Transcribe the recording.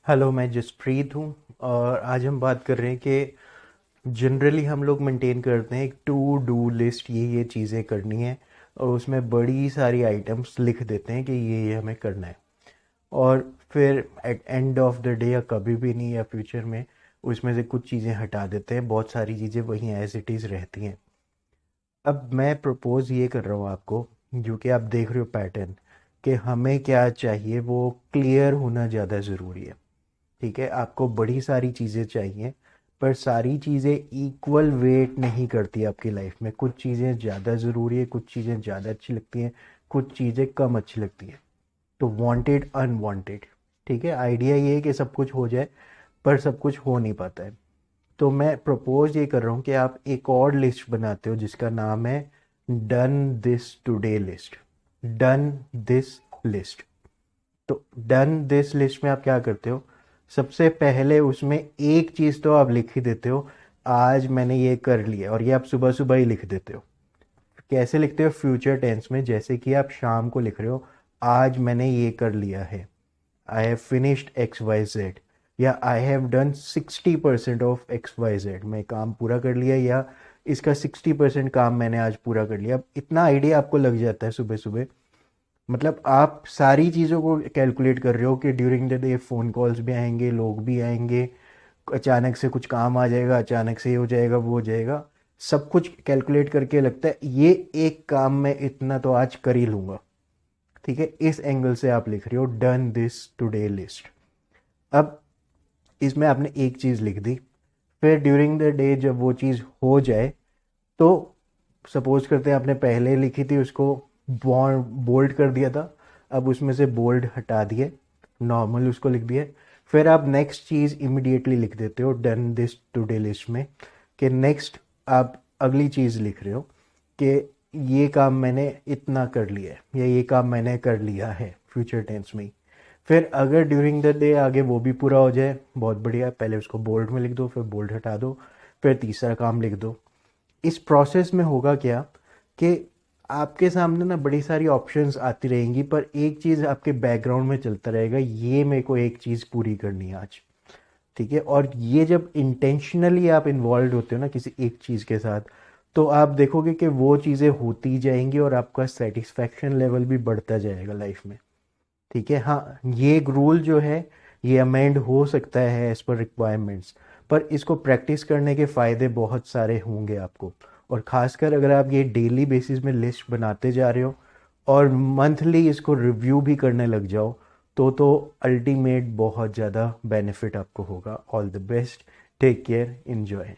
Hello, मैं जसप्रीत हूँ। और आज हम बात कर रहे हैं कि जनरली हम लोग मेंटेन करते हैं एक टू डू लिस्ट, ये चीज़ें करनी है। और उसमें बड़ी सारी आइटम्स लिख देते हैं कि ये हमें करना है। और फिर at end of the day या कभी भी नहीं या फ्यूचर में उसमें से कुछ चीज़ें हटा देते हैं, बहुत सारी चीज़ें वहीं एज इट इज़ रहती हैं। अब मैं प्रपोज ये कर रहा हूँ आपको, जो कि आप देख रहे हो पैटर्न, कि हमें क्या चाहिए वो क्लियर होना ज़्यादा ज़रूरी है। ठीक है, आपको बड़ी सारी चीज़ें चाहिए, पर सारी चीज़ें इक्वल वेट नहीं करती आपकी लाइफ में। कुछ चीज़ें ज़्यादा ज़रूरी है, कुछ चीज़ें ज़्यादा अच्छी लगती हैं, कुछ चीज़ें कम अच्छी लगती हैं। तो वांटेड अनवांटेड, ठीक है, आइडिया ये है कि सब कुछ हो जाए, पर सब कुछ हो नहीं पाता है। तो मैं प्रपोज ये कर रहा हूँ कि आप एक और लिस्ट बनाते हो जिसका नाम है done this today list. Done this list. तो डन दिस लिस्ट में आप क्या करते हो? सबसे पहले उसमें एक चीज़ तो आप लिख ही देते हो, आज मैंने ये कर लिया। और ये आप सुबह सुबह ही लिख देते हो। कैसे लिखते हो? फ्यूचर टेंस में, जैसे कि आप शाम को लिख रहे हो, आज मैंने ये कर लिया है, I have finished X Y Z, या I have done 60% of X Y Z, मैं काम पूरा कर लिया, या इसका 60% काम मैंने आज पूरा कर लिया। अब इतना आइडिया आपको लग जाता है सुबह सुबह। मतलब आप सारी चीज़ों को कैलकुलेट कर रहे हो कि during the day phone calls भी आएंगे, लोग भी आएंगे, अचानक से कुछ काम आ जाएगा, अचानक से ये हो जाएगा, वो हो जाएगा। सब कुछ कैलकुलेट करके लगता है ये एक काम में इतना तो आज कर ही लूँगा। ठीक है, इस एंगल से आप लिख रहे हो डन दिस टुडे लिस्ट। अब इसमें आपने एक चीज़ लिख दी, फिर ड्यूरिंग द डे जब वो चीज़ हो जाए, तो सपोज करते हैं आपने पहले लिखी थी उसको बोल्ड कर दिया था, अब उसमें से बोल्ड हटा दिए, नॉर्मल उसको लिख दिए। फिर आप नेक्स्ट चीज़ इमिडिएटली लिख देते हो डन दिस टुडे लिस्ट में, कि नेक्स्ट आप अगली चीज़ लिख रहे हो कि ये काम मैंने इतना कर लिया है, या ये काम मैंने कर लिया है, फ्यूचर टेंस में ही। फिर अगर ड्यूरिंग द डे आगे वो भी पूरा हो जाए, बहुत बढ़िया, पहले उसको बोल्ड में लिख दो, फिर बोल्ड हटा दो, फिर तीसरा काम लिख दो। इस प्रोसेस में होगा क्या कि आपके सामने ना बड़ी सारी ऑप्शंस आती रहेंगी, पर एक चीज़ आपके बैकग्राउंड में चलता रहेगा, ये मेरे को एक चीज़ पूरी करनी है आज। ठीक है, और ये जब इंटेंशनली आप इन्वॉल्व होते हो ना किसी एक चीज़ के साथ, तो आप देखोगे कि वो चीज़ें होती जाएंगी और आपका सेटिस्फैक्शन लेवल भी बढ़ता जाएगा लाइफ में। ठीक है, हाँ, ये रूल जो है ये अमेंड हो सकता है एज पर रिक्वायरमेंट्स, पर इसको प्रैक्टिस करने के फ़ायदे बहुत सारे होंगे आपको। और ख़ासकर अगर आप ये डेली बेसिस में लिस्ट बनाते जा रहे हो और मंथली इसको रिव्यू भी करने लग जाओ, तो अल्टीमेट बहुत ज़्यादा बेनिफिट आपको होगा। All the best, take care, enjoy.